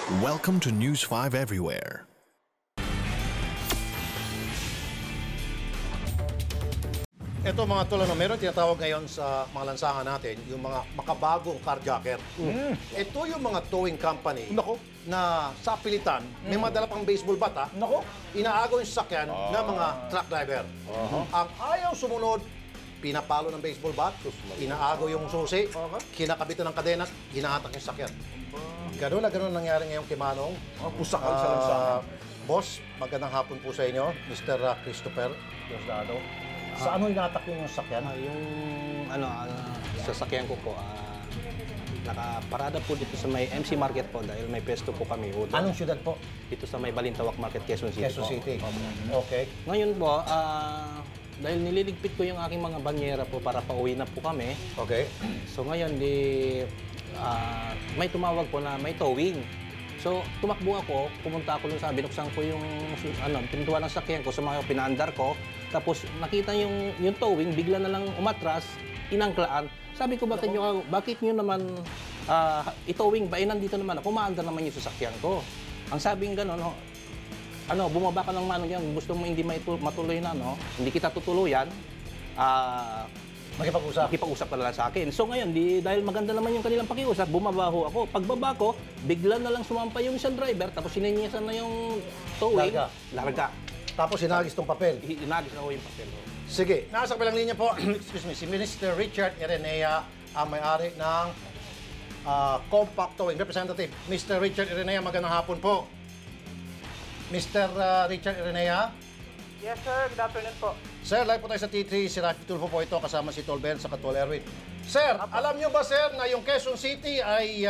Welcome to News 5 Everywhere. Ito mga tulad meron tinatawag ngayon sa mga lansangan natin, yung mga makabagong carjacker. Ito yung mga towing company na sa pilitan, may madala pang baseball bat, inaagaw yung sasakyan ng mga truck driver. Ang ayaw sumunod, pinapalo ng baseball bat, inaagaw yung susi, kinakabitan ng kadena, hinahatak yung sasakyan. Ganun na ganun nangyari ngayon kay Manong. Pusakal sa lansangan. Boss, magandang hapon po sa inyo, Mr. Christopher Diosdado. Sa ano inatak yung sasakyan? Yung sasakyan ko po, nakaparada po dito sa may MC Market po dahil may pesto po kami. Anong syudad po? Dito sa may Balintawak Market, Quezon City Quezon po. City. Okay. Ngayon po, dahil nililigpit ko yung aking mga banyera po para pauwi na po kami. Okay. So ngayon, may tumawag po na may towing. So, tumakbo ako, pumunta ako dun sa binuksan ko yung pintuan ng sakyan ko, pinaandar ko. Tapos nakita yung towing, bigla na lang umatras, inangklaan. Sabi ko, bakit nyo naman itowing ba? Nandito naman ako, maandar naman yung sasakyan ko. Ang sabing gano'n, bumaba ka ng manong yan, gusto mo hindi matuloy na, hindi kita tutuluyan, Makipag-usap ka lang sa akin. So ngayon, dahil maganda naman yung kanilang pakiusap, bumabaho ako. Pagbaba ko, bigla na lang sumampa yung isang driver, tapos sinenyasan na yung towing. Larga. Tapos hinagis tong papel. Hinagis ako yung papel. Sige, nasa kabilang linya po, excuse me, si Minister Richard Irenea, ang may-ari ng Compact Towing Representative. Mr. Richard Irenea, magandang hapon po. Mr. Richard Irenea? Yes, sir. Good afternoon po. Sir, live po tayo sa T3. Si Rafi Tulfo po ito kasama si Tol Ben sa Tol Erwin. Sir, alam nyo ba, sir, na yung Quezon City ay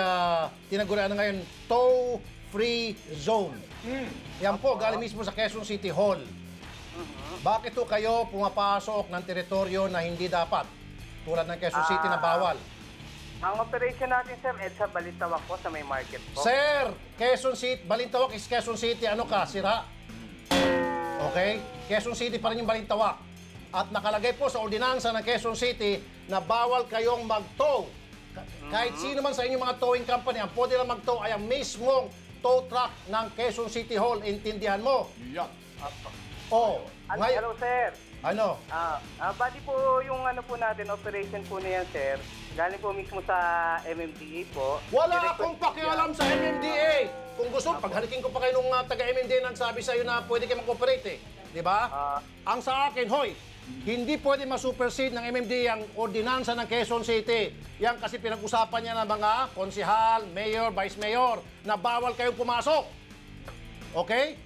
tinagurian na ngayon tow-free zone? Yan po, galing mismo sa Quezon City Hall. Bakit po kayo pumapasok ng teritoryo na hindi dapat? Tulad ng Quezon City na bawal. Ang operation natin, sir, sa Balintawak po, sa may market po. Sir, Quezon City, Balintawak is Quezon City. Ano ka, sira? Okay? Quezon City pa rin yung Balintawak. At nakalagay po sa ordinansa ng Quezon City na bawal kayong mag-tow. Kahit sino man sa inyong mga towing company, ang pwede lang mag-tow ay ang mismong tow truck ng Quezon City Hall. Intindihan mo? Yan. Hello, sir. Ano? Bali po yung po natin, operation po na yan, sir. Galing po mismo sa MMDA po. Wala akong pakialam sa MMDA. Kung gusto, paghalikin ko pa kayo nung taga-MMDA nang sabi sa'yo na pwede kayo mag-operate Di ba? Ang sa akin, hoy, hindi pwede ma-supersede ng MMDA ang ordinansa ng Quezon City. Yan kasi pinag-usapan niya ng mga konsihal, mayor, vice mayor na bawal kayong pumasok. Okay?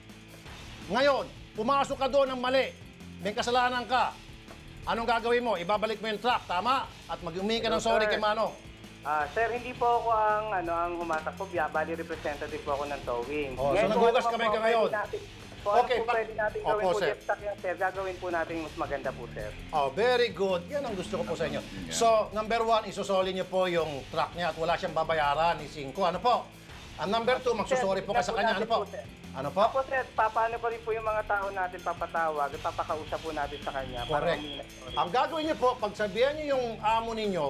Ngayon, pumasok ka doon ng mali. May kasalanan ka. Anong gagawin mo? Ibabalik mo yung truck, tama? At mag-umingi ka ng sorry kay Mano. Sir, hindi po ako ang humatak po. Bali, representative po ako ng towing. So nagugas kami ka ngayon. Okay, pwede natin gawin po jet stock yan, sir. Gagawin po natin mas maganda po, sir. Very good. Yan ang gusto ko po sa inyo. So, number 1, isusoli niyo po yung truck niya at wala siyang babayaran ni 5. Ano po? Ang number 2, magsusorry po kayo sa kanya. Ano po? Ano po? Opo, sir. Paano pa rin po yung mga tao natin papatawag at papakausap po natin sa kanya. Correct. Ang gagawin niyo po, pagsabihan niyo yung amo ninyo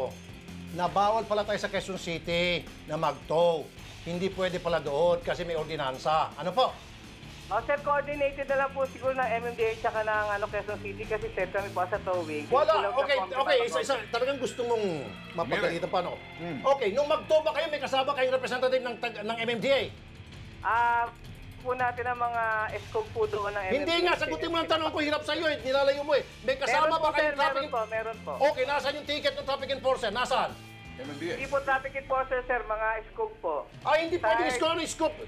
na bawal pala tayo sa Quezon City na mag-tow. Hindi pwede pala doon kasi may ordinansa. Ano po? Sir, coordinated na lang po siguro ng MMDA tsaka ng Quezon City kasi sir, kami po sa towing. Wala. Okay. Isa. Talagang gusto mong mapagalitan pa, no? Okay, nung mag-tow ba kayo, may kasama kayong representative ng MMDA? Po natin ang mga escort po doon ng MMDA. Hindi nga, sagutin mo ang tanong ko, hirap sa'yo nilalayo mo May kasama ba kayong traffic? Meron po. Okay, nasaan yung ticket ng traffic enforcer? Nasaan? Hindi po traffic enforcer, sir, mga escort po. Hindi pwede scope.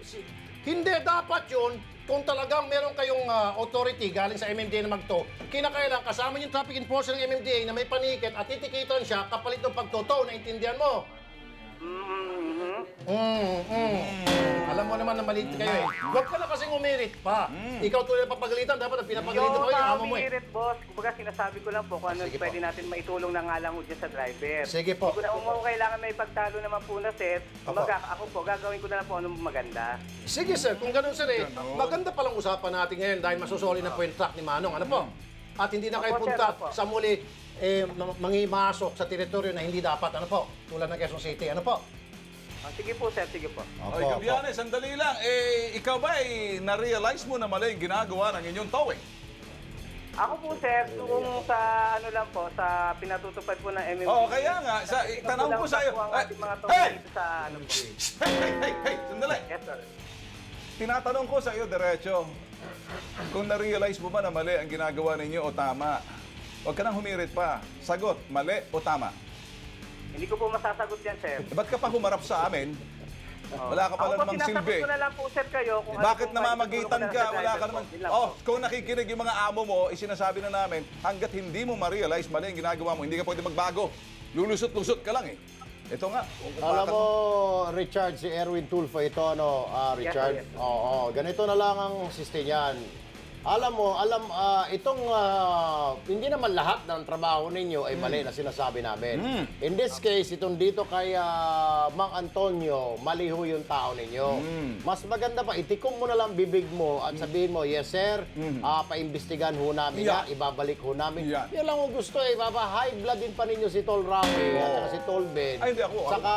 Hindi, dapat yun, kung talagang meron kayong authority galing sa MMDA na mag-tow, kinakailangan kasama yung traffic enforcer ng MMDA na may paniket at titikitan siya kapalit ng pagtotow, naintindihan mo? Alam mo naman na maliit kayo Huwag ka na kasing umirit pa. Ikaw tuloy na papagalitan, dapat ang pinapagalitan ko yung amo mo umirit, boss. Kumbaga sinasabi ko lang po kung ano pwede natin maitulong na nga lang dyan sa driver. Sige po. Kung kailangan may pagtalo naman po na, sir, ako po, gagawin ko na lang po anong maganda. Sige, sir. Kung ganun, sir, maganda palang usapan natin ngayon dahil masusoli na po yung truck ni Manong. Ano po? At hindi na kayo punta sa muli mangimasok sa teritoryo na hindi dapat. Ano po? Tulad ng Quezon City. Ano po? Sige po, sir. Sige po. Oy, Gavianes, sandali lang. Ikaw ba na-realize mo na mali yung ginagawa ng inyong towing? Ako po, sir, kung sa ano lang po, sa pinatutupad po ng MMDA. Oo, kaya nga. Tanong ko sa'yo. Ang ating mga Hey! dito sa ano po. Hey! Sandali. Yes, sir. Tinatanong ko sa'yo, diretso. Kung na-realize mo ba na mali ang ginagawa ninyo o tama? Huwag ka nang humirit pa. Sagot, mali o tama? Hindi ko po masasagot yan, sir. Ba't ka pa humarap sa amin? Wala ka pala namang silbi. Ako po, ko na lang po, sir, kayo. Kung Bakit ano pong namamagitan maitutulong ka? sa Wala ka driver naman. po. Yun lang Oh, po. kung nakikinig yung mga amo mo, isinasabi na namin, hanggat hindi mo ma-realize mali ang ginagawa mo, hindi ka pwede magbago. Lulusot-lusot ka lang eh. Ito nga. Alam mo, Richard, si Erwin Tulfo ito, Richard? Yes, sir. Oo, ganito na lang ang siste niyan. Alam mo, itong hindi naman lahat ng trabaho ninyo ay mali na sinasabi namin. In this case, itong dito kay Mang Antonio, mali ho yung tao ninyo. Mas maganda pa, itikom mo na lang bibig mo at sabihin mo, yes sir, paimbestigan ho namin yan, ibabalik ho namin. Yan. Yan lang ho gusto eh, high blood din pa ninyo si Tol Rafi at saka si Tol Ben. Ay, hindi ako. Saka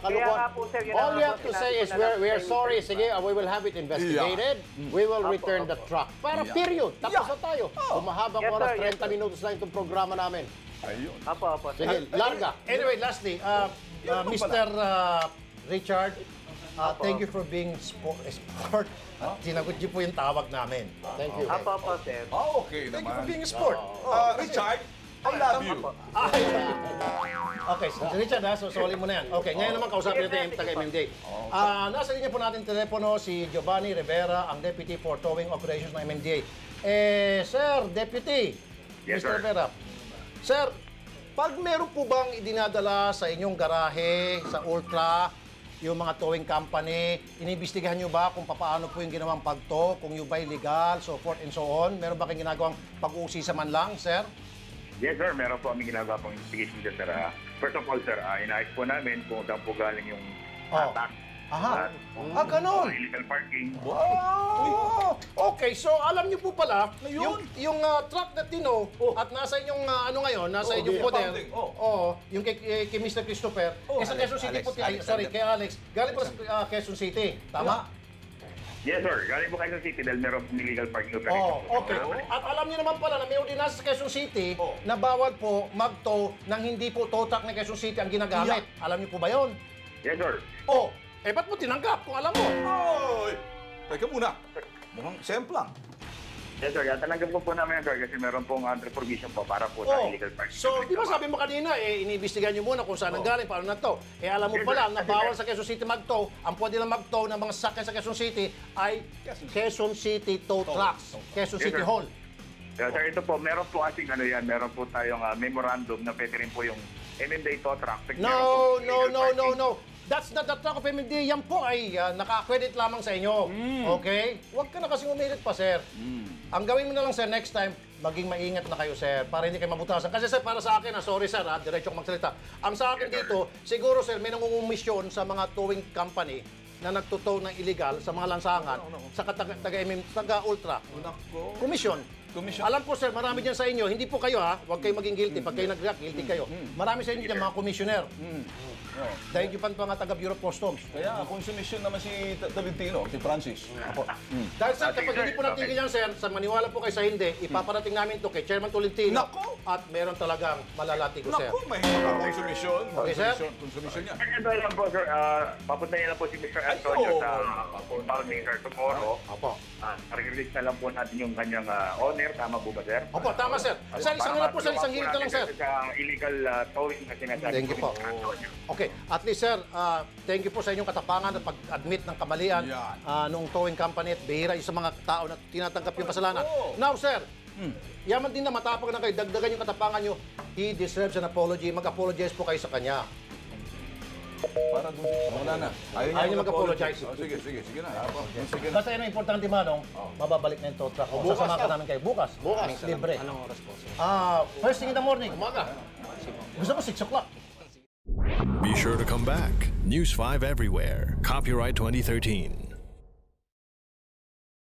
Kaya nga po, sir, yun all ang you mga have to sinabi say ko is na lang we're sa sorry. inyo. Sige, we will have it investigated. We will return the truck. Para period. Tapos na tayo. Umahabang Yes, sir. oras, Yes, 30 minutos lang itong programa namin. Ayun. Apo. Sige, larga. Anyway, lastly, Mr. Richard, thank you for being sport. At sinagot niyo po yung tawag namin. Thank you. Apo, sir. Okay Thank you for naman. being a sport. Richard, I love you. Okay, so Richard so sorry mo na yan. Okay, ngayon naman kausapin natin yung taga-MMDA. Nasa linya po natin telepono si Giovanni Rivera, ang Deputy for Towing Operations ng MMDA. Sir, Deputy, Yes, Mr. sir. Rivera. Sir, pag meron po bang idinadala sa inyong garahe, sa Ultra, yung mga towing company, iniimbestigahan nyo ba kung paano po yung ginawang pagtow, kung yung ba'y legal, so forth and so on? Meron ba kayong ginagawang pag-uusisa man lang, sir? Yes, sir. Meron po aming ginagawa pong investigation dyan, sir. First of all, sir, inaayos po namin kung saan po galing yung attack. Aha. At Ganon. illegal parking. Oh, okay. So alam niyo po pala, yung truck na tino at nasa inyong ano ngayon, nasa inyong poder. accounting, Yung kay Mr. Christopher, sa Quezon City po, kay Alex. Galing po sa Quezon City. Tama? Yes, sir. Galing po Quezon City dahil meron pong illegal parking operation. Okay. At alam niyo naman pala na may ordinansa sa Quezon City na bawal po mag-tow nang hindi po tow truck ng Quezon City ang ginagamit. Alam niyo po ba 'yon? Yes, sir. Ba't mo tinanggap kung alam mo? Oy! Teka muna. Mukhang semplang. Yes, sir. Tanggap po namin yan, sir, kasi meron pong under provision po para po sa illegal parking. So, di ba sabi mo kanina, iniimbestigahan nyo muna kung saan ang galing, paano nagtow. Alam mo pala, na bawal sa Quezon City magtow, ang pwede lang magtow ng mga sasakyan sa Quezon City ay Quezon City Tow Trucks, Quezon Yes, City sir. Hall. Yes, sir. Ito po, meron po kasing meron po tayong memorandum na pwede rin po yung MMDA tow truck. No. That's not the truck of MMDA. Yan po ay naka-credit lamang sa inyo. Okay? Huwag ka na kasing umilit pa, sir. Ang gawin mo na lang, sir, next time, maging maingat na kayo, sir, para hindi kayo mabutasan. Kasi, sir, para sa akin, sorry, sir, diretso ko magsalita. Ang sa akin dito, siguro, sir, may nangungumisyon sa mga towing company na nagtutow ng illegal sa mga lansangan sa taga-ultra. Commission. Alam po, sir, marami dyan sa inyo, hindi po kayo, huwag kayo maging guilty. Pag kayo nag-react, guilty kayo. Marami sa inyo dyan, mga commissioner. Dahil yung pa nga taga-Bureau of Customs. Kaya konsumisyon naman si Tolentino, si Francis. Dahil, sir, kapag hindi po natigil yan, sir, sa maniwala po kayo sa hindi, ipaparating namin ito kay Chairman Tolentino. Nako! At meron talagang malalatigo, sir. Naku, may konsumisyon. Okay, sir? Konsumisyon niya. Ito lang po, sir. Papunta niya lang po si Mr. Antonio oo. sa compounding, sir, tomorrow. Opo. Release na lang po natin yung kanyang owner. Tama po ba, sir? Opo, tama, sir. Isang na lang po, sir. Isang hirit na lang, sir. Sa illegal towing na sinasabi Thank you po. Mr. Antonio. Okay, at least, sir, thank you po sa inyong katapangan at pag-admit ng kamalian Yan. nung towing company at bihira yung sa mga tao na tinatanggap yung kasalanan. Now, sir, yaman din na matapang na kayo, dagdagan yung katapangan nyo. He deserves an apology. Mag-apologize po kayo sa kanya. Para doon. Wala na. Ayaw niya mag-apologize. Sige na. Sige na. Basta yun ang importante, Manong, mababalik na yung tow truck. Sasama ka namin kayo. Bukas. Libre. Anong oras po, sir? First thing in the morning. Umaga. Gusto ko 6 o'clock. Be sure to come back. News 5 everywhere. Copyright 2013.